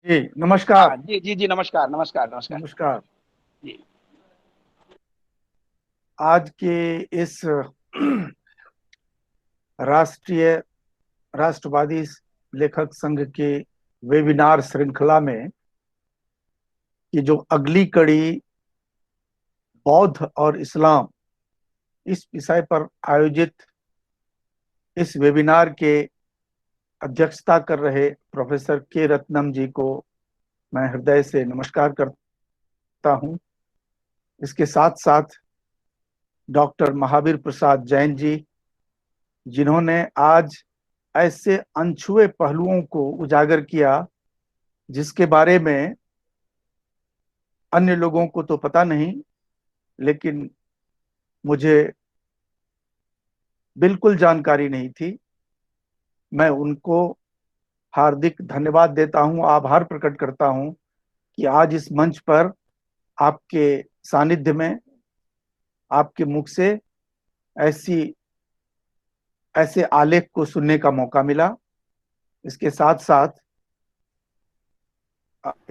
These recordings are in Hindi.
जी नमस्कार। हाँ जी जी जी, नमस्कार नमस्कार नमस्कार। नमस्कार। जी आज के इस राष्ट्रीय राष्ट्रवादी लेखक संघ के वेबिनार श्रृंखला में कि जो अगली कड़ी बौद्ध और इस्लाम इस विषय पर आयोजित इस वेबिनार के अध्यक्षता कर रहे प्रोफेसर के रत्नम जी को मैं हृदय से नमस्कार करता हूं। इसके साथ साथ डॉक्टर महावीर प्रसाद जैन जी, जिन्होंने आज ऐसे अनछुए पहलुओं को उजागर किया जिसके बारे में अन्य लोगों को तो पता नहीं, लेकिन मुझे बिल्कुल जानकारी नहीं थी। मैं उनको हार्दिक धन्यवाद देता हूं, आभार प्रकट करता हूं कि आज इस मंच पर आपके सानिध्य में आपके मुख से ऐसी ऐसे आलेख को सुनने का मौका मिला। इसके साथ साथ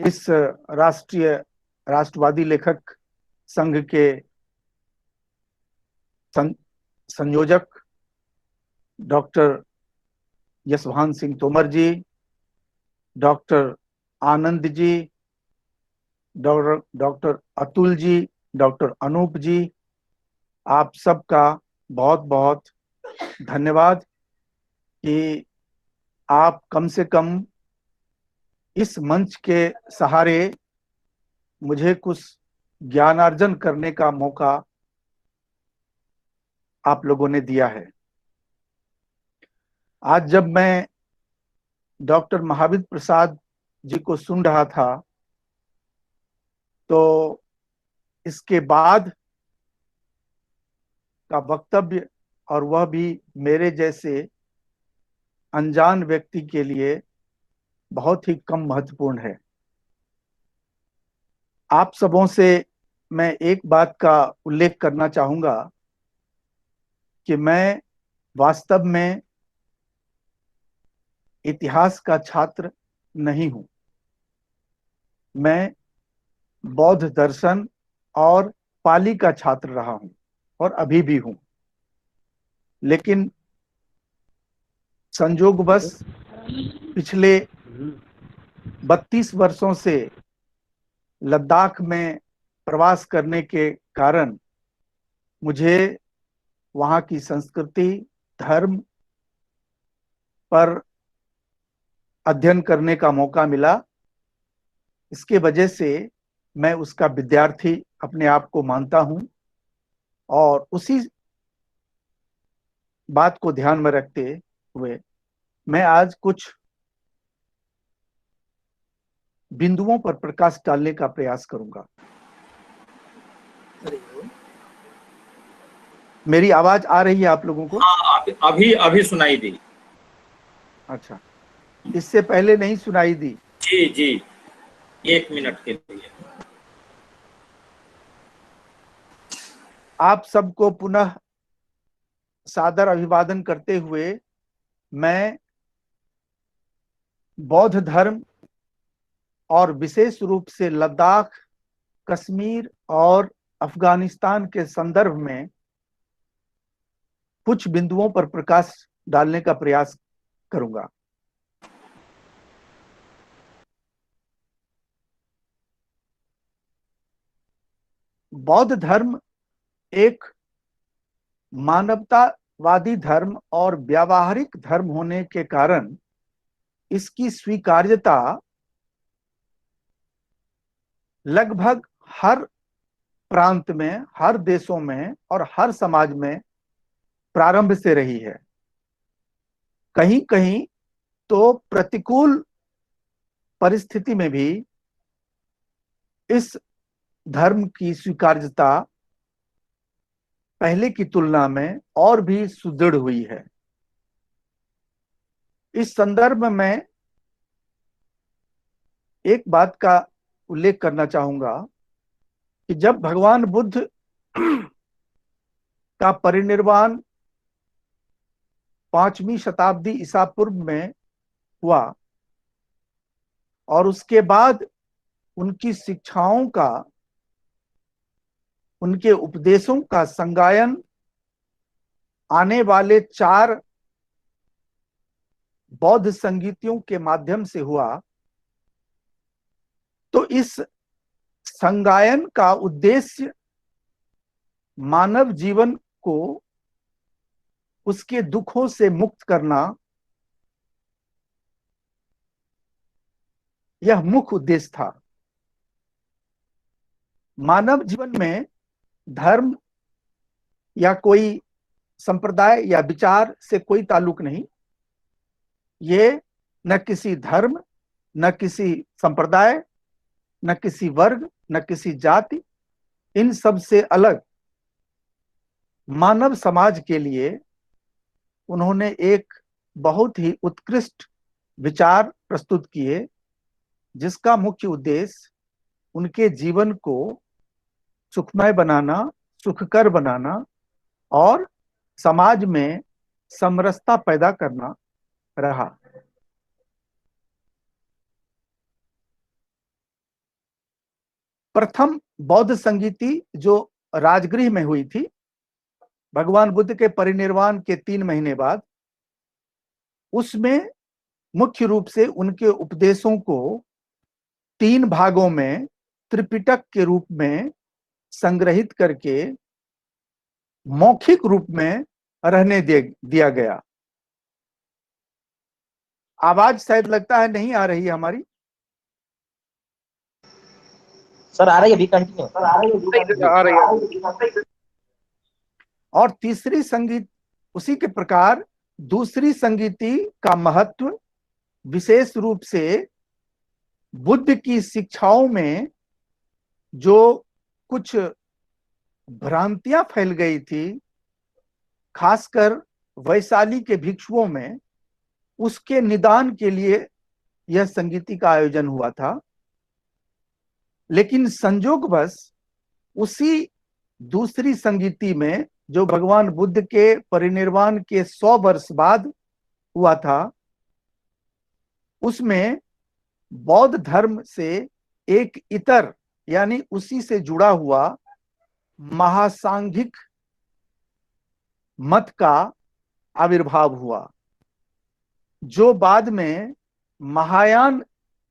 इस राष्ट्रीय राष्ट्रवादी लेखक संघ के सं, संयोजक डॉक्टर यशभान सिंह तोमर जी, doctor Anand ji, doctor Atul ji, doctor Anoop जी, आप सबका बहुत बहुत धन्यवाद कि आप कम से कम इस मंच के सहारे मुझे कुछ ज्ञानार्जन करने का मौका आप लोगों ने दिया है। आज जब मैं डॉक्टर महावीर प्रसाद जी को सुन रहा था तो इसके बाद का वक्तव्य, और वह भी मेरे जैसे अनजान व्यक्ति के लिए, बहुत ही कम महत्वपूर्ण है। आप सबों से मैं एक बात का उल्लेख करना चाहूंगा कि मैं वास्तव में इतिहास का छात्र नहीं हूं। मैं बौद्ध दर्शन और पाली का छात्र रहा हूं और अभी भी हूं, लेकिन संजोगवश पिछले 32 वर्षों से लद्दाख में प्रवास करने के कारण मुझे वहाँ की संस्कृति, धर्म पर अध्ययन करने का मौका मिला। इसके वजह से मैं उसका विद्यार्थी अपने आप को मानता हूं, और उसी बात को ध्यान में रखते हुए मैं आज कुछ बिंदुओं पर प्रकाश डालने का प्रयास करूंगा। मेरी आवाज आ रही है आप लोगों को? हाँ, अभी अभी सुनाई दी। अच्छा, इससे पहले नहीं सुनाई दी? जी जी, 1 मिनट के लिए। आप सबको पुनः सादर अभिवादन करते हुए मैं बौद्ध धर्म और विशेष रूप से लद्दाख, कश्मीर और अफगानिस्तान के संदर्भ में कुछ बिंदुओं पर प्रकाश डालने का प्रयास करूंगा। बौद्ध धर्म एक मानवतावादी धर्म और व्यावहारिक धर्म होने के कारण इसकी स्वीकार्यता लगभग हर प्रांत में, हर देशों में और हर समाज में प्रारंभ से रही है। कहीं कहीं तो प्रतिकूल परिस्थिति में भी इस धर्म की स्वीकार्यता पहले की तुलना में और भी सुदृढ़ हुई है। इस संदर्भ में एक बात का उल्लेख करना चाहूंगा कि जब भगवान बुद्ध का परिनिर्वाण 5वीं शताब्दी ईसा पूर्व में हुआ और उसके बाद उनकी शिक्षाओं का, उनके उपदेशों का संगायन आने वाले 4 बौद्ध संगीतियों के माध्यम से हुआ, तो इस संगायन का उद्देश्य मानव जीवन को उसके दुखों से मुक्त करना, यह मुख्य उद्देश्य था। मानव जीवन में धर्म या कोई संप्रदाय या विचार से कोई ताल्लुक नहीं। ये न किसी धर्म, न किसी संप्रदाय, न किसी वर्ग, न किसी जाति, इन सब से अलग मानव समाज के लिए उन्होंने एक बहुत ही उत्कृष्ट विचार प्रस्तुत किए, जिसका मुख्य उद्देश्य उनके जीवन को सुखमय बनाना, सुखकर बनाना और समाज में समरसता पैदा करना रहा। प्रथम बौद्ध संगीति जो राजगृह में हुई थी, भगवान बुद्ध के परिनिर्वाण के 3 महीने बाद, उसमें मुख्य रूप से उनके उपदेशों को 3 भागों में त्रिपिटक के रूप में संग्रहित करके मौखिक रूप में रहने दिया गया। आवाज शायद लगता है नहीं आ रही है हमारी। सर आ रही है, अभी कंटिन्यू आ रही है। और तीसरी संगीत, उसी के प्रकार दूसरी संगीति का महत्व विशेष रूप से बुद्ध की शिक्षाओं में जो कुछ भ्रांतियां फैल गई थी, खासकर वैशाली के भिक्षुओं में, उसके निदान के लिए यह संगीति का आयोजन हुआ था। लेकिन संयोगवश उसी दूसरी संगीति में, जो भगवान बुद्ध के परिनिर्वाण के 100 वर्ष बाद हुआ था, उसमें बौद्ध धर्म से एक इतर, यानी उसी से जुड़ा हुआ महासांघिक मत का आविर्भाव हुआ, जो बाद में महायान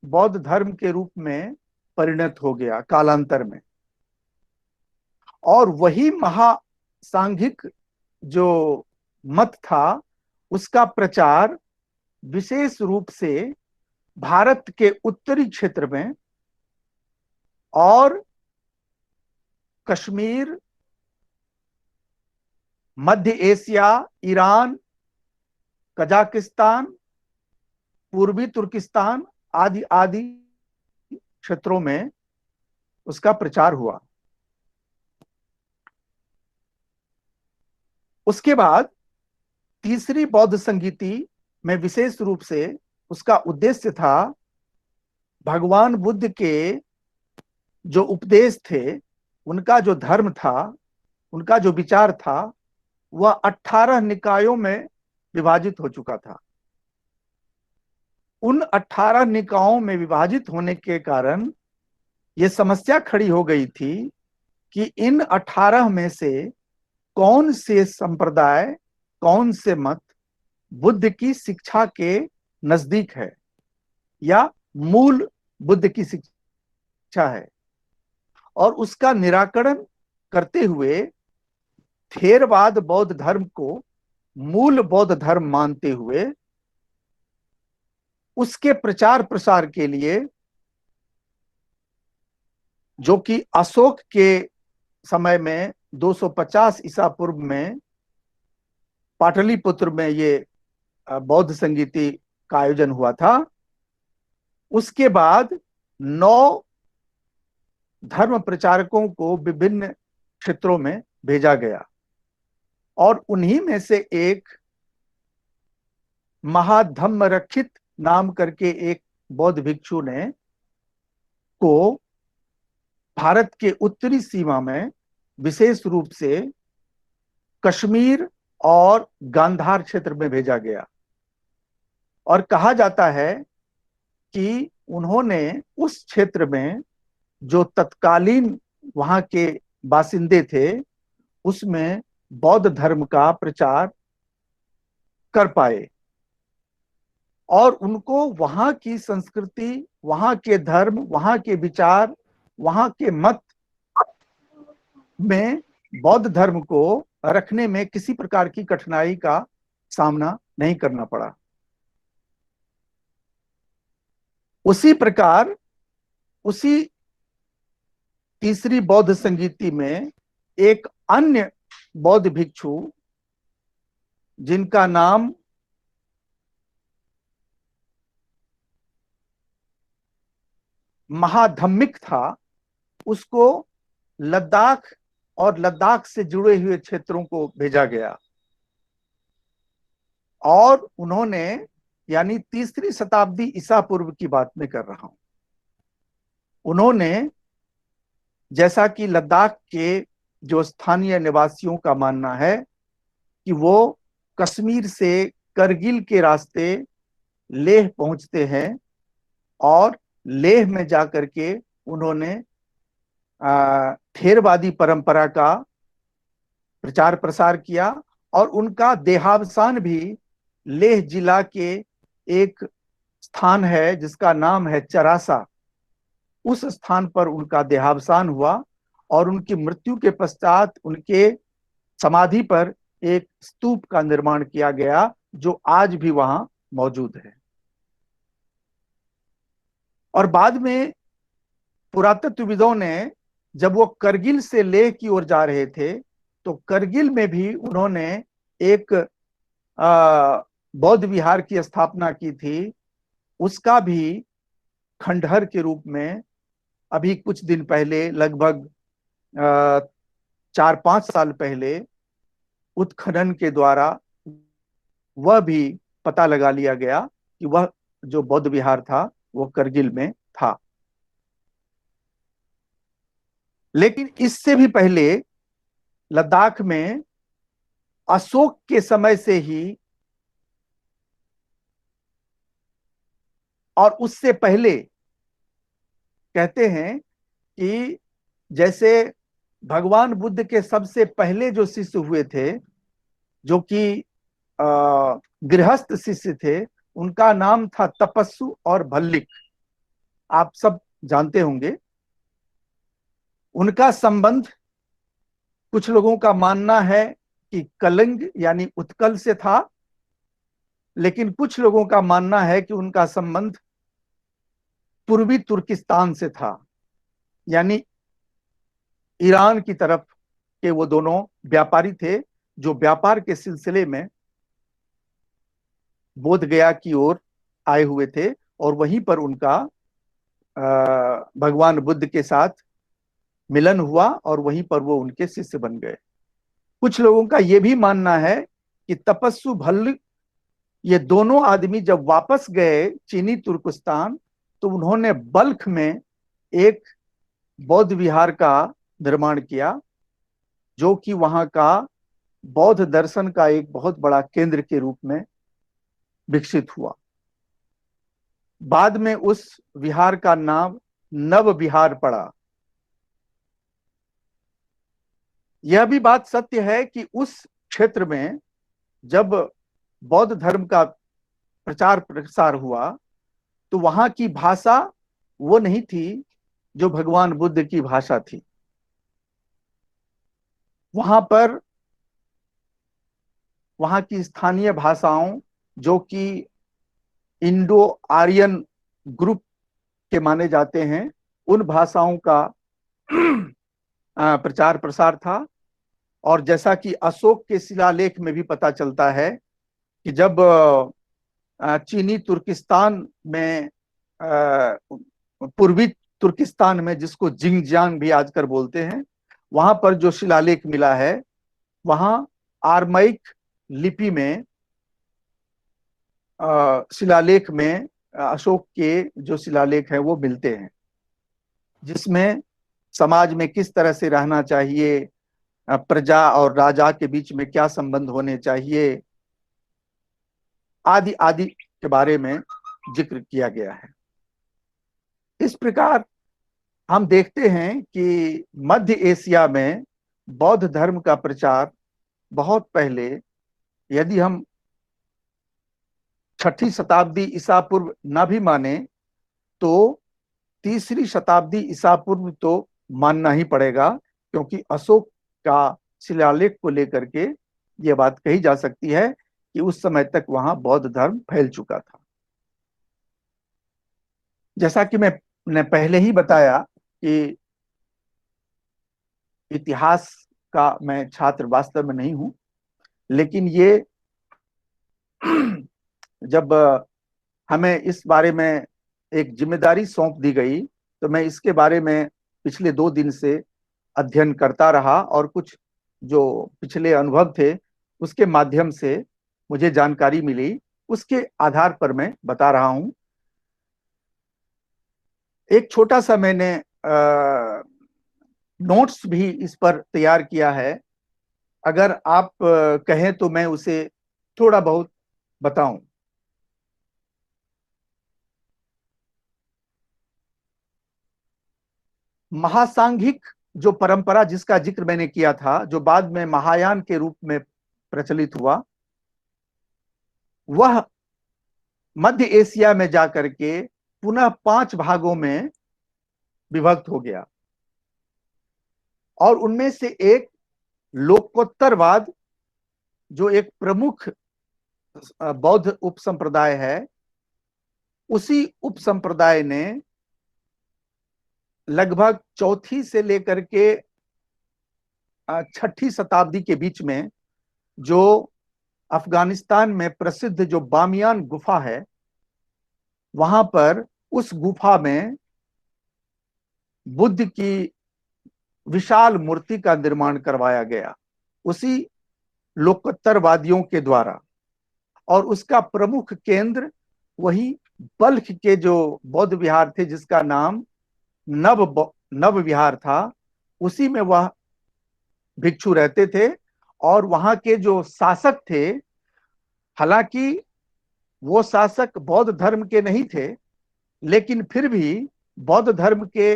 बौद्ध धर्म के रूप में परिणत हो गया कालांतर में। और वही महासांघिक जो मत था, उसका प्रचार विशेष रूप से भारत के उत्तरी क्षेत्र में और कश्मीर, मध्य एशिया, ईरान, कजाकिस्तान, पूर्वी तुर्किस्तान आदि आदि क्षेत्रों में उसका प्रचार हुआ। उसके बाद तीसरी बौद्ध संगीति में विशेष रूप से उसका उद्देश्य था भगवान बुद्ध के जो उपदेश थे, उनका जो धर्म था, उनका जो विचार था, वह 18 निकायों में विभाजित हो चुका था। उन 18 निकायों में विभाजित होने के कारण यह समस्या खड़ी हो गई थी कि इन 18 में से कौन से संप्रदाय, कौन से मत बुद्ध की शिक्षा के नजदीक है या मूल बुद्ध की शिक्षा है। और उसका निराकरण करते हुए थेरवाद बौद्ध धर्म को मूल बौद्ध धर्म मानते हुए उसके प्रचार प्रसार के लिए, जो कि अशोक के समय में 250 ईसा पूर्व में पाटलिपुत्र में ये बौद्ध संगीति का आयोजन हुआ था, उसके बाद 9 धर्म प्रचारकों को विभिन्न क्षेत्रों में भेजा गया। और उन्हीं में से एक महाधम्मरक्षित नाम करके एक बौद्ध भिक्षु ने को भारत के उत्तरी सीमा में, विशेष रूप से कश्मीर और गांधार क्षेत्र में भेजा गया। और कहा जाता है कि उन्होंने उस क्षेत्र में जो तत्कालीन वहां के बासिंदे थे उसमें बौद्ध धर्म का प्रचार कर पाए और उनको वहां की संस्कृति, वहां के धर्म, वहां के विचार, वहां के मत में बौद्ध धर्म को रखने में किसी प्रकार की कठिनाई का सामना नहीं करना पड़ा। उसी प्रकार उसी तीसरी बौद्ध संगीति में एक अन्य बौद्ध भिक्षु जिनका नाम महाधम्मिक था, उसको लद्दाख और लद्दाख से जुड़े हुए क्षेत्रों को भेजा गया और उन्होंने, यानी तीसरी शताब्दी ईसा पूर्व की बात में कर रहा हूं, उन्होंने, जैसा कि लद्दाख के जो स्थानीय निवासियों का मानना है कि वो कश्मीर से करगिल के रास्ते लेह पहुंचते हैं और लेह में जाकर के उन्होंने थेरवादी परंपरा का प्रचार प्रसार किया और उनका देहावसान भी लेह जिला के एक स्थान है जिसका नाम है चरासा, उस स्थान पर उनका देहावसान हुआ और उनकी मृत्यु के पश्चात उनके समाधि पर एक स्तूप का निर्माण किया गया जो आज भी वहां मौजूद है। और बाद में पुरातत्वविदों ने, जब वो करगिल से लेह की ओर जा रहे थे तो करगिल में भी उन्होंने एक बौद्ध विहार की स्थापना की थी, उसका भी खंडहर के रूप में अभी कुछ दिन पहले, लगभग 4-5 साल पहले उत्खनन के द्वारा वह भी पता लगा लिया गया कि वह जो बौद्ध विहार था वो करगिल में था। लेकिन इससे भी पहले लद्दाख में अशोक के समय से ही और उससे पहले कहते हैं कि जैसे भगवान बुद्ध के सबसे पहले जो शिष्य हुए थे, जो कि गृहस्थ शिष्य थे, उनका नाम था तपस्सु और भल्लिक, आप सब जानते होंगे। उनका संबंध, कुछ लोगों का मानना है कि कलिंग यानी उत्कल से था, लेकिन कुछ लोगों का मानना है कि उनका संबंध पूर्वी तुर्किस्तान से था, यानी ईरान की तरफ के वो दोनों व्यापारी थे जो व्यापार के सिलसिले में बोध गया की ओर आए हुए थे और वहीं पर उनका भगवान बुद्ध के साथ मिलन हुआ और वहीं पर वो उनके शिष्य बन गए। कुछ लोगों का यह भी मानना है कि तपस्सु भल्ल, ये दोनों आदमी जब वापस गए चीनी तुर्किस्तान तो उन्होंने बल्ख में एक बौद्ध विहार का निर्माण किया जो कि वहां का बौद्ध दर्शन का एक बहुत बड़ा केंद्र के रूप में विकसित हुआ। बाद में उस विहार का नाम नव विहार पड़ा। यह भी बात सत्य है कि उस क्षेत्र में जब बौद्ध धर्म का प्रचार प्रसार हुआ तो वहां की भाषा वो नहीं थी जो भगवान बुद्ध की भाषा थी। वहां पर वहां की स्थानीय भाषाओं जो कि इंडो आर्यन ग्रुप के माने जाते हैं, उन भाषाओं का प्रचार प्रसार था। और जैसा कि अशोक के शिलालेख में भी पता चलता है कि जब चीनी तुर्किस्तान में, पूर्वी तुर्किस्तान में जिसको जिंगजियांग भी आजकल बोलते हैं, वहां पर जो शिलालेख मिला है वहां आरमाइक लिपि में, शिलालेख में अशोक के जो शिलालेख हैं वो मिलते हैं, जिसमें समाज में किस तरह से रहना चाहिए, प्रजा और राजा के बीच में क्या संबंध होने चाहिए, आदि आदि के बारे में जिक्र किया गया है। प्रकार हम देखते हैं कि मध्य एशिया में बौद्ध धर्म का प्रचार बहुत पहले, यदि हम 6ठी शताब्दी ईसा पूर्व न भी माने तो 3री शताब्दी ईसा पूर्व तो मानना ही पड़ेगा, क्योंकि अशोक का शिलालेख को लेकर के यह बात कही जा सकती है कि उस समय तक वहां बौद्ध धर्म फैल चुका था। जैसा कि मैंने पहले ही बताया कि इतिहास का मैं छात्र वास्तव में नहीं हूं, लेकिन ये जब हमें इस बारे में एक जिम्मेदारी सौंप दी गई तो मैं इसके बारे में पिछले 2 दिन से अध्ययन करता रहा और कुछ जो पिछले अनुभव थे उसके माध्यम से मुझे जानकारी मिली, उसके आधार पर मैं बता रहा हूं। एक छोटा सा मैंने नोट्स भी इस पर तैयार किया है, अगर आप कहें तो मैं उसे थोड़ा बहुत बताऊं। महासांघिक जो परंपरा जिसका जिक्र मैंने किया था, जो बाद में महायान के रूप में प्रचलित हुआ, वह मध्य एशिया में जाकर के पुनः 5 भागों में विभक्त हो गया और उनमें से एक लोकोत्तरवाद, जो एक प्रमुख बौद्ध उपसंप्रदाय है, उसी उपसंप्रदाय ने लगभग 4ठी से लेकर के 6ठी शताब्दी के बीच में जो अफगानिस्तान में प्रसिद्ध जो बामियान गुफा है, वहां पर उस गुफा में बुद्ध की विशाल मूर्ति का निर्माण करवाया गया उसी लोकोत्तरवादियों के द्वारा, और उसका प्रमुख केंद्र वही बल्ख के जो बौद्ध विहार थे जिसका नाम नव विहार था, उसी में वह भिक्षु रहते थे। और वहां के जो शासक थे, हालांकि वो शासक बौद्ध धर्म के नहीं थे, लेकिन फिर भी बौद्ध धर्म के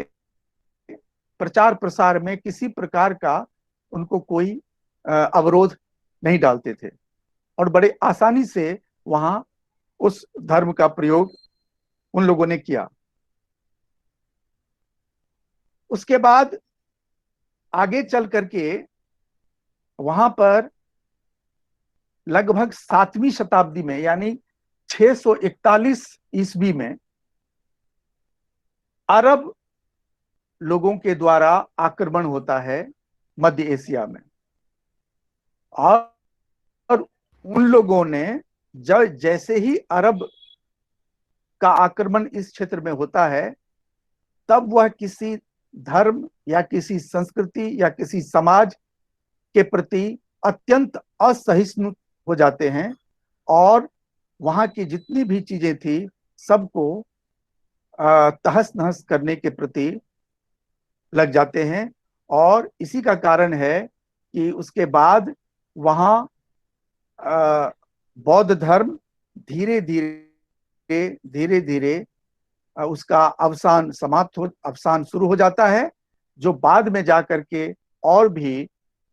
प्रचार प्रसार में किसी प्रकार का उनको कोई अवरोध नहीं डालते थे और बड़े आसानी से वहां उस धर्म का प्रयोग उन लोगों ने किया। उसके बाद आगे चल करके वहां पर लगभग 7वीं शताब्दी में, यानी 641 ईस्वी में, अरब लोगों के द्वारा आक्रमण होता है मध्य एशिया में, और उन लोगों ने जैसे ही अरब का आक्रमण इस क्षेत्र में होता है, तब वह किसी धर्म या किसी संस्कृति या किसी समाज के प्रति अत्यंत असहिष्णु हो जाते हैं और वहां की जितनी भी चीजें थी सबको तहस नहस करने के प्रति लग जाते हैं। और इसी का कारण है कि उसके बाद वहां बौद्ध धर्म धीरे धीरे उसका अवसान शुरू हो जाता है, जो बाद में जाकर के और भी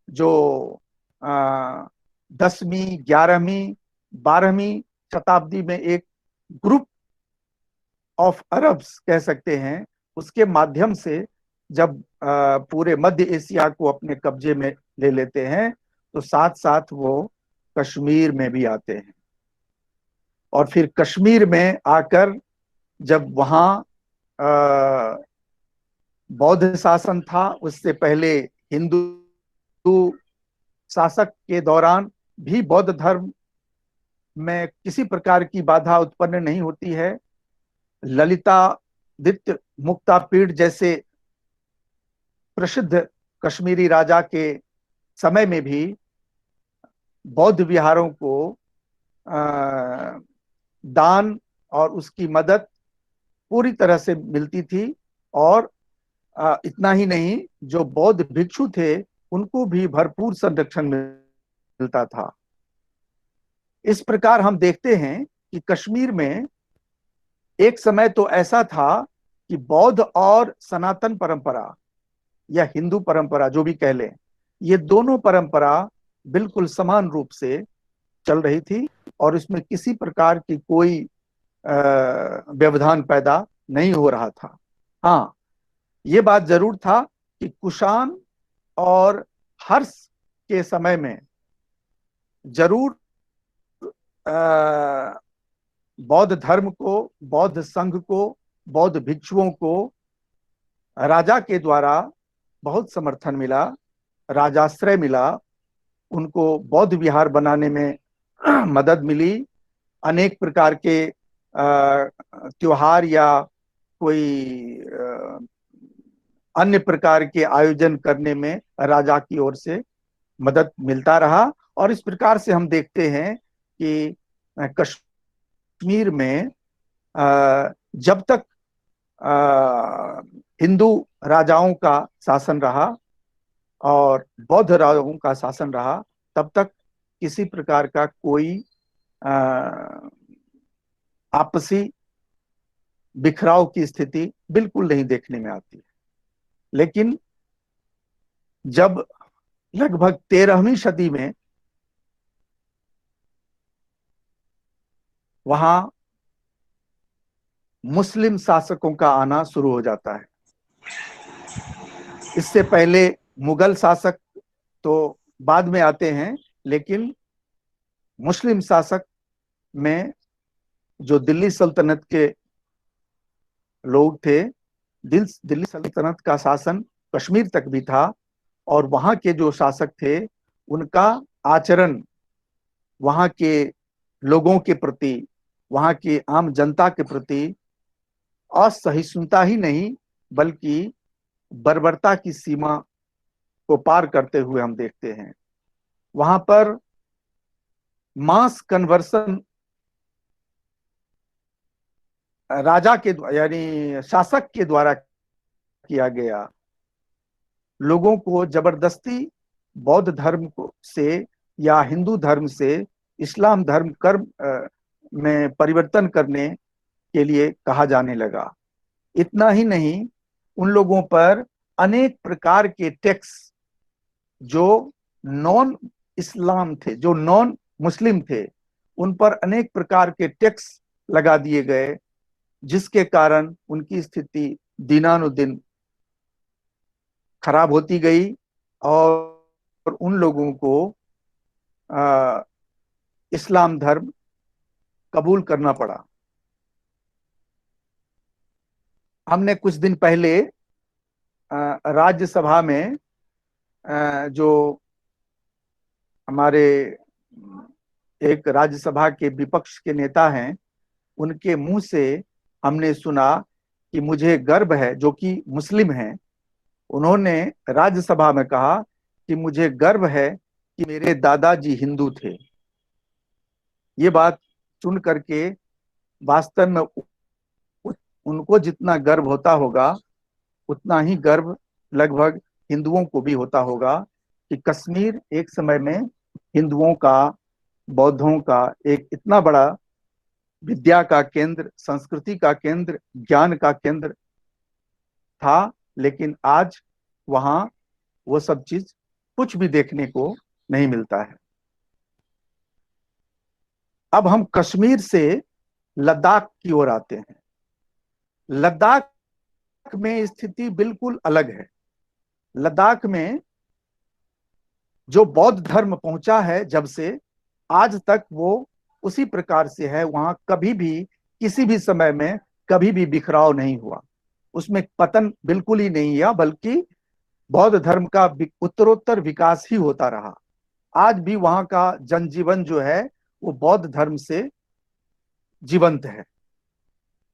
जो 10वीं, 11वीं, 12वीं शताब्दी में एक ग्रुप ऑफ अरब्स कह सकते हैं, उसके माध्यम से जब पूरे मध्य एशिया को अपने कब्जे में ले लेते हैं, तो साथ साथ वो कश्मीर में भी आते हैं। और फिर कश्मीर में आकर जब वहाँ बौद्ध शासन था, उससे पहले हिंदू शासक के दौरान भी बौद्ध धर्म में किसी प्रकार की बाधा उत्पन्न नहीं होती है। ललितादित्य मुक्तापीड़ जैसे प्रसिद्ध कश्मीरी राजा के समय में भी बौद्ध विहारों को दान और उसकी मदद पूरी तरह से मिलती थी, और इतना ही नहीं, जो बौद्ध भिक्षु थे उनको भी भरपूर संरक्षण मिलता था। इस प्रकार हम देखते हैं कि कश्मीर में एक समय तो ऐसा था कि बौद्ध और सनातन परंपरा या हिंदू परंपरा जो भी कह लें, ये दोनों परंपरा बिल्कुल समान रूप से चल रही थी और इसमें किसी प्रकार की कोई व्यवधान पैदा नहीं हो रहा था। हाँ, ये बात जरूर था कि कुषाण और हर्ष के समय में जरूर बौद्ध धर्म को, बौद्ध संघ को, बौद्ध भिक्षुओं को राजा के द्वारा बहुत समर्थन मिला, राजाश्रय मिला, उनको बौद्ध विहार बनाने में मदद मिली, अनेक प्रकार के त्योहार या कोई अन्य प्रकार के आयोजन करने में राजा की ओर से मदद मिलता रहा। और इस प्रकार से हम देखते हैं कि कश्मीर में जब तक हिंदू राजाओं का शासन रहा और बौद्ध राजाओं का शासन रहा, तब तक किसी प्रकार का कोई आपसी बिखराव की स्थिति बिल्कुल नहीं देखने में आती है। लेकिन जब लगभग 13वीं सदी में वहां मुस्लिम शासकों का आना शुरू हो जाता है, इससे पहले मुगल शासक तो बाद में आते हैं, लेकिन मुस्लिम शासक में जो दिल्ली सल्तनत के लोग थे, दिल्ली सल्तनत का शासन कश्मीर तक भी था और वहां के जो शासक थे उनका आचरण वहां के लोगों के प्रति, वहां की आम जनता के प्रति असहिष्णुता ही नहीं बल्कि बर्बरता की सीमा को पार करते हुए हम देखते हैं। वहां पर मास कन्वर्सन राजा के यानी शासक के द्वारा किया गया। लोगों को जबरदस्ती बौद्ध धर्म को से या हिंदू धर्म से इस्लाम धर्म कर्म में परिवर्तन करने के लिए कहा जाने लगा। इतना ही नहीं, उन लोगों पर अनेक प्रकार के टैक्स जो नॉन इस्लाम थे, जो नॉन मुस्लिम थे, उन पर अनेक प्रकार के टैक्स लगा दिए गए, जिसके कारण उनकी स्थिति दिनानुदिन खराब होती गई और उन लोगों को इस्लाम धर्म कबूल करना पड़ा। हमने कुछ दिन पहले राज्यसभा में जो हमारे एक राज्यसभा के विपक्ष के नेता हैं, उनके मुंह से हमने सुना कि मुझे गर्व है, जो कि मुस्लिम हैं, उन्होंने राज्यसभा में कहा कि मुझे गर्व है कि मेरे दादाजी हिंदू थे। ये बात सुन करके वास्तव में उनको जितना गर्व होता होगा उतना ही गर्व लगभग हिंदुओं को भी होता होगा कि कश्मीर एक समय में हिंदुओं का, बौद्धों का एक इतना बड़ा विद्या का केंद्र, संस्कृति का केंद्र, ज्ञान का केंद्र था, लेकिन आज वहां वो सब चीज कुछ भी देखने को नहीं मिलता है। अब हम कश्मीर से लद्दाख की ओर आते हैं। लद्दाख में स्थिति बिल्कुल अलग है। लद्दाख में जो बौद्ध धर्म पहुंचा है, जब से आज तक वो उसी प्रकार से है। वहां कभी भी किसी भी समय में कभी भी बिखराव नहीं हुआ, उसमें पतन बिल्कुल ही नहीं हुआ, बल्कि बौद्ध धर्म का उत्तरोत्तर विकास ही होता रहा। आज भी वहां का जनजीवन जो है वो बौद्ध धर्म से जीवंत है।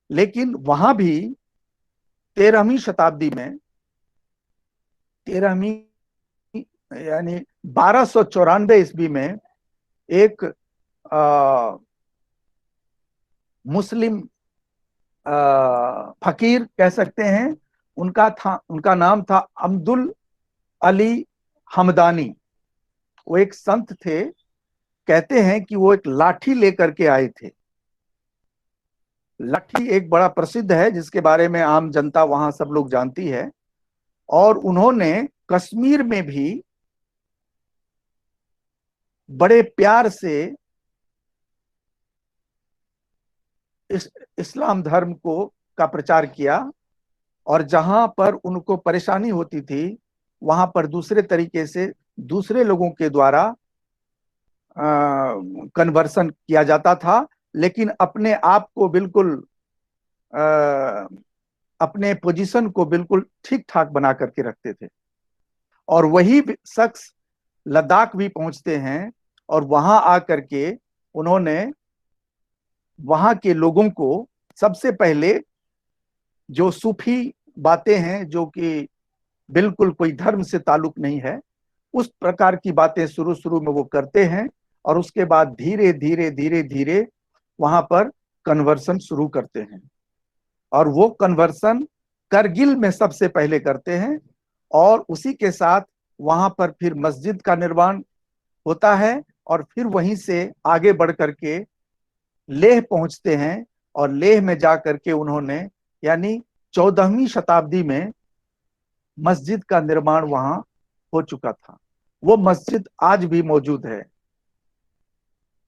लेकिन वहां भी 13वीं शताब्दी में, 13वीं यानी 1294 ईस्वी में एक मुस्लिम फकीर कह सकते हैं, उनका नाम था अब्दुल अली हमदानी। वो एक संत थे। कहते हैं कि वो एक लाठी लेकर के आए थे लाठी एक बड़ा प्रसिद्ध है जिसके बारे में आम जनता वहां सब लोग जानती है। और उन्होंने कश्मीर में भी बड़े प्यार से इस्लाम धर्म को का प्रचार किया, और जहां पर उनको परेशानी होती थी वहां पर दूसरे तरीके से दूसरे लोगों के द्वारा कन्वर्सन किया जाता था, लेकिन अपने आप को बिल्कुल अपने पोजीशन को बिल्कुल ठीक ठाक बना करके रखते थे। और वही शख्स लद्दाख भी पहुंचते हैं और वहां आकर के उन्होंने वहां के लोगों को सबसे पहले जो सूफी बातें हैं, जो कि बिल्कुल कोई धर्म से ताल्लुक नहीं है, उस प्रकार की बातें शुरू शुरू में वो करते हैं, और उसके बाद धीरे धीरे धीरे धीरे वहां पर कन्वर्सन शुरू करते हैं। और वो कन्वर्सन करगिल में सबसे पहले करते हैं, और उसी के साथ वहां पर फिर मस्जिद का निर्माण होता है, और फिर वहीं से आगे बढ़ करके लेह पहुंचते हैं। और लेह में जा करके उन्होंने, यानी 14वीं शताब्दी में मस्जिद का निर्माण वहां हो चुका था। वो मस्जिद आज भी मौजूद है।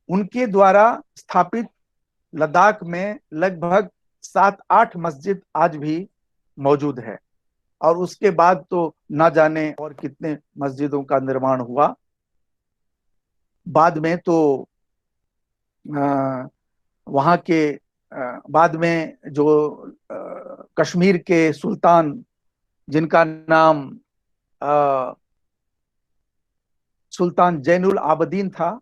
उनके द्वारा स्थापित लद्दाख में लगभग 7-8 मस्जिद आज भी मौजूद है, और उसके बाद तो ना जाने और कितने मस्जिदों का निर्माण हुआ। बाद में तो वहाँ के बाद में जो कश्मीर के सुल्तान, जिनका नाम सुल्तान जैनुल आबदीन था,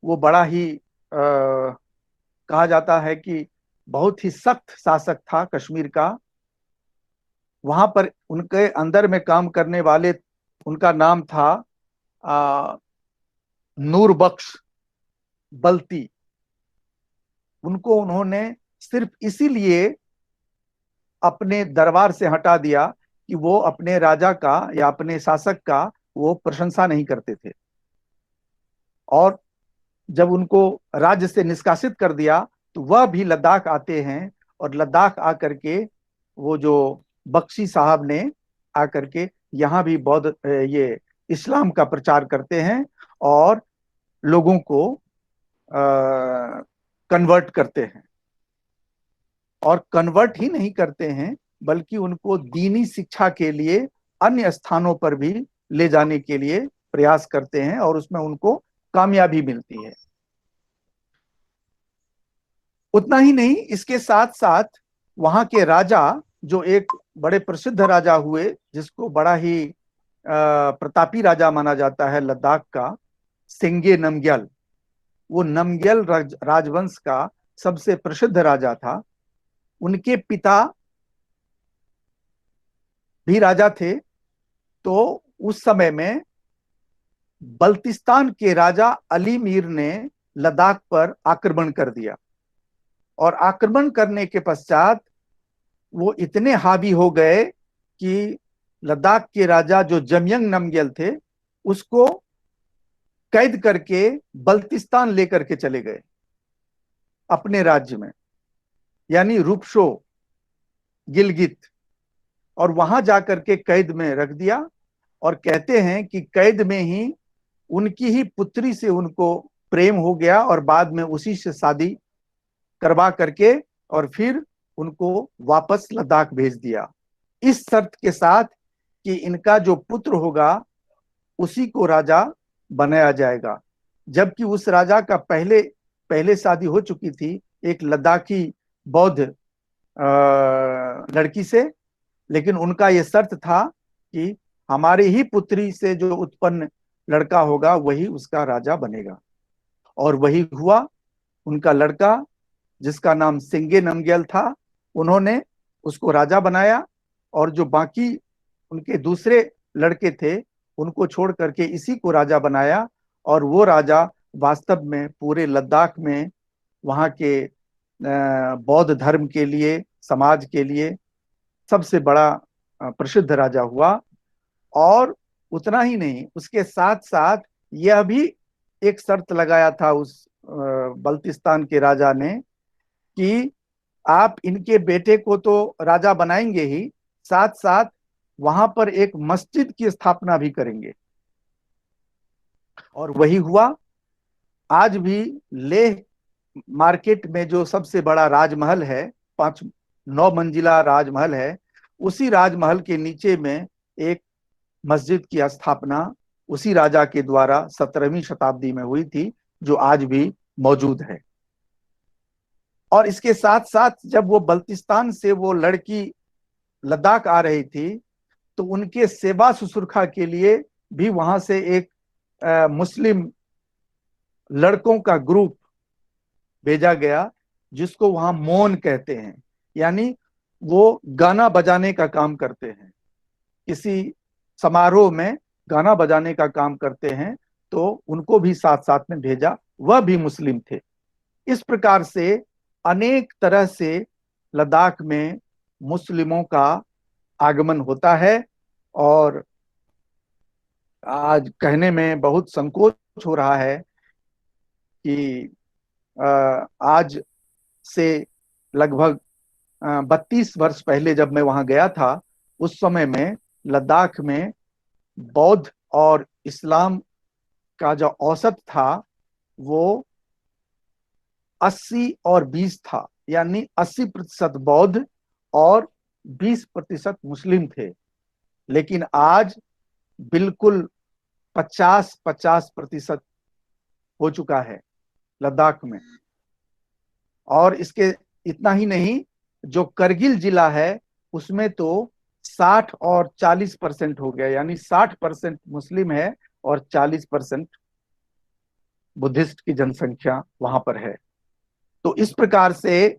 वो बड़ा ही कहा जाता है कि बहुत ही सख्त शासक था कश्मीर का। वहां पर उनके अंदर में काम करने वाले, उनका नाम था नूर बख्श बल्ती। उनको उन्होंने सिर्फ इसीलिए अपने दरबार से हटा दिया कि वो अपने राजा का या अपने शासक का वो प्रशंसा नहीं करते थे। और जब उनको राज्य से निष्कासित कर दिया तो वह भी लद्दाख आते हैं, और लद्दाख आकर के वो जो बख्शी साहब ने आकर के यहाँ भी बौद्ध ये इस्लाम का प्रचार करते हैं, और लोगों को कन्वर्ट करते हैं। और कन्वर्ट ही नहीं करते हैं, बल्कि उनको दीनी शिक्षा के लिए अन्य स्थानों पर भी ले जाने के लिए प्रयास करते हैं, और उसमें उनको कामयाबी मिलती है। उतना ही नहीं, इसके साथ साथ वहां के राजा, जो एक बड़े प्रसिद्ध राजा हुए, जिसको बड़ा ही प्रतापी राजा माना जाता है लद्दाख का, सेंगे नमग्याल। वो नमग्याल राजवंश का सबसे प्रसिद्ध राजा था। उनके पिता भी राजा थे। तो उस समय में बल्तिस्तान के राजा अली मीर ने लद्दाख पर आक्रमण कर दिया, और आक्रमण करने के पश्चात वो इतने हावी हो गए कि लद्दाख के राजा जो जमयंग नमग्याल थे, उसको कैद करके बल्तिस्तान लेकर के चले गए अपने राज्य में, यानी रूपशो गिलगित। और वहां जाकर के कैद में रख दिया, और कहते हैं कि कैद में ही उनकी ही पुत्री से उनको प्रेम हो गया, और बाद में उसी से शादी करवा करके और फिर उनको वापस लद्दाख भेज दिया, इस शर्त के साथ कि इनका जो पुत्र होगा उसी को राजा बनाया जाएगा। जबकि उस राजा का पहले शादी हो चुकी थी एक लद्दाखी बौद्ध लड़की से, लेकिन उनका यह शर्त था कि हमारी ही पुत्री से जो उत्पन्न लड़का होगा वही उसका राजा बनेगा। और वही हुआ। उनका लड़का, जिसका नाम सेंगे नमग्याल था, उन्होंने उसको राजा बनाया, और जो बाकी उनके दूसरे लड़के थे उनको छोड़ करके इसी को राजा बनाया। और वो राजा वास्तव में पूरे लद्दाख में वहाँ के बौद्ध धर्म के लिए, समाज के लिए सबसे बड़ा प्रसिद्ध राजा हुआ। और उतना ही नहीं, उसके साथ साथ यह भी एक शर्त लगाया था उस बल्तिस्तान के राजा ने कि आप इनके बेटे को तो राजा बनाएंगे ही, साथ साथ वहां पर एक मस्जिद की स्थापना भी करेंगे। और वही हुआ। आज भी लेह मार्केट में जो सबसे बड़ा राजमहल है, 9 मंजिला राजमहल है, उसी राजमहल के नीचे में एक मस्जिद की स्थापना उसी राजा के द्वारा 17वीं शताब्दी में हुई थी, जो आज भी मौजूद है। और इसके साथ साथ जब वो बल्तिस्तान से वो लड़की लद्दाख आ रही थी, तो उनके सेवा शुश्रूषा के लिए भी वहां से एक मुस्लिम लड़कों का ग्रुप भेजा गया, जिसको वहां मौन कहते हैं, यानी वो गाना बजाने का काम करते हैं। किसी समारोह में गाना बजाने का काम करते हैं, तो उनको भी साथ साथ में भेजा, वह भी मुस्लिम थे। इस प्रकार से अनेक तरह से लद्दाख में मुस्लिमों का आगमन होता है। और आज कहने में बहुत संकोच हो रहा है कि आज से लगभग 32 वर्ष पहले जब मैं वहां गया था, उस समय में लद्दाख में बौद्ध और इस्लाम का जो औसत था वो 80 और 20 था, यानी 80% बौद्ध और 20% मुस्लिम थे। लेकिन आज बिल्कुल 50-50% हो चुका है लद्दाख में। और इसके इतना ही नहीं, जो करगिल जिला है उसमें तो 60 और 40% हो गया, यानी 60% मुस्लिम है और 40% बुद्धिस्ट की जनसंख्या वहां पर है। तो इस प्रकार से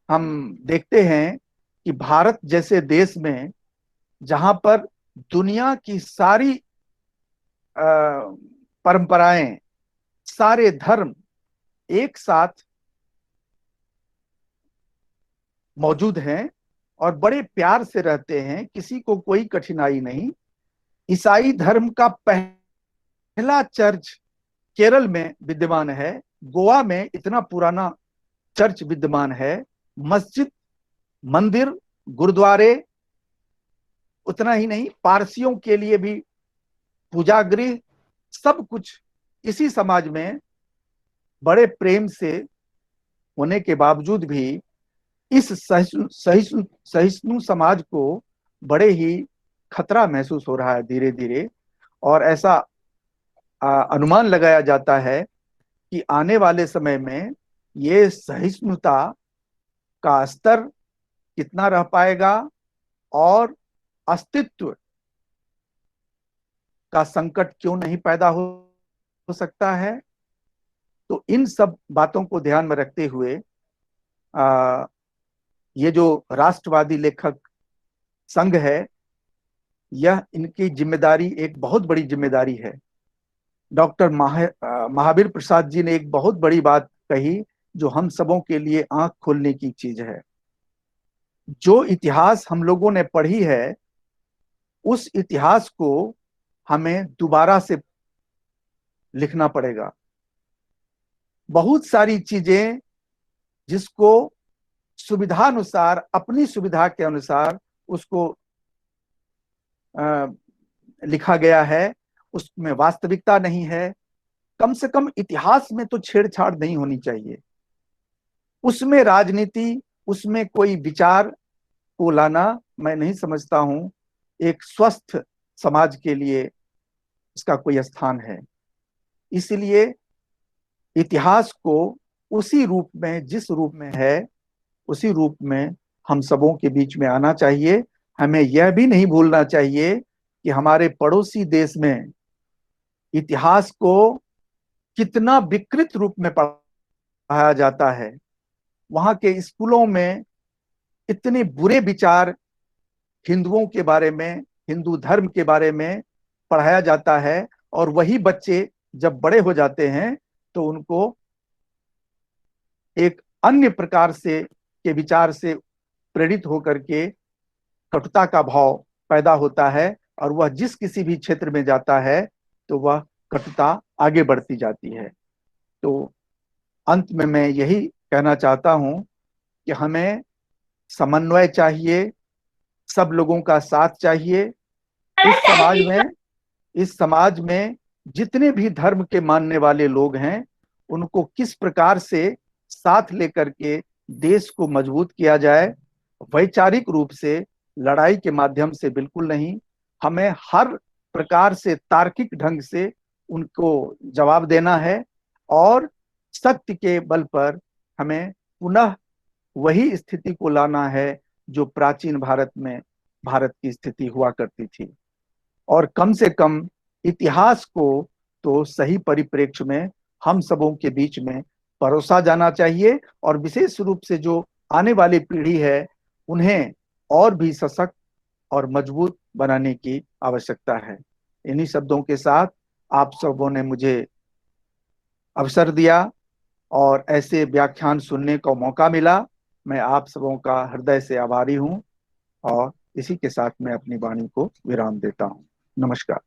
हम देखते हैं कि भारत जैसे देश में, जहां पर दुनिया की सारी परंपराएं, सारे धर्म एक साथ मौजूद हैं और बड़े प्यार से रहते हैं, किसी को कोई कठिनाई नहीं। ईसाई धर्म का पहला चर्च केरल में विद्यमान है, गोवा में इतना पुराना चर्च विद्यमान है, मस्जिद, मंदिर, गुरुद्वारे, उतना ही नहीं, पारसियों के लिए भी पूजा गृह, सब कुछ इसी समाज में बड़े प्रेम से होने के बावजूद भी इस सहिष्णु समाज को बड़े ही खतरा महसूस हो रहा है धीरे धीरे। और ऐसा अनुमान लगाया जाता है कि आने वाले समय में ये सहिष्णुता का स्तर कितना रह पाएगा और अस्तित्व का संकट क्यों नहीं पैदा हो सकता है। तो इन सब बातों को ध्यान में रखते हुए ये जो राष्ट्रवादी लेखक संघ है, यह इनकी जिम्मेदारी एक बहुत बड़ी जिम्मेदारी है। डॉक्टर महावीर प्रसाद जी ने एक बहुत बड़ी बात कही, जो हम सबों के लिए आंख खोलने की चीज है। जो इतिहास हम लोगों ने पढ़ी है, उस इतिहास को हमें दोबारा से लिखना पड़ेगा। बहुत सारी चीजें जिसको सुविधानुसार, अपनी सुविधा के अनुसार उसको लिखा गया है, उसमें वास्तविकता नहीं है। कम से कम इतिहास में तो छेड़छाड़ नहीं होनी चाहिए। उसमें राजनीति, उसमें कोई विचार को लाना मैं नहीं समझता हूं एक स्वस्थ समाज के लिए इसका कोई स्थान है। इसलिए इतिहास को उसी रूप में, जिस रूप में है, उसी रूप में हम सबों के बीच में आना चाहिए। हमें यह भी नहीं भूलना चाहिए कि हमारे पड़ोसी देश में इतिहास को कितना विकृत रूप में पढ़ाया जाता है। वहां के स्कूलों में इतने बुरे विचार हिंदुओं के बारे में, हिंदू धर्म के बारे में पढ़ाया जाता है, और वही बच्चे जब बड़े हो जाते हैं तो उनको एक अन्य प्रकार से के विचार से प्रेरित होकर के कटुता का भाव पैदा होता है, और वह जिस किसी भी क्षेत्र में जाता है तो वह कटुता आगे बढ़ती जाती है। तो अंत में मैं यही कहना चाहता हूं कि हमें समन्वय चाहिए, सब लोगों का साथ चाहिए। इस समाज में जितने भी धर्म के मानने वाले लोग हैं, उनको किस प्रकार से साथ लेकर के देश को मजबूत किया जाए। वैचारिक रूप से, लड़ाई के माध्यम से बिल्कुल नहीं। हमें हर प्रकार से तार्किक ढंग से उनको जवाब देना है और सत्य के बल पर हमें पुनः वही स्थिति को लाना है जो प्राचीन भारत में भारत की स्थिति हुआ करती थी। और कम से कम इतिहास को तो सही परिप्रेक्ष्य में हम सबों के बीच में परोसा जाना चाहिए, और विशेष रूप से जो आने वाली पीढ़ी है उन्हें और भी सशक्त और मजबूत बनाने की आवश्यकता है। इन्हीं शब्दों के साथ आप सबों ने मुझे अवसर दिया और ऐसे व्याख्यान सुनने का मौका मिला। मैं आप सबों का हृदय से आभारी हूं और इसी के साथ मैं अपनी वाणी को विराम देता हूं। नमस्कार।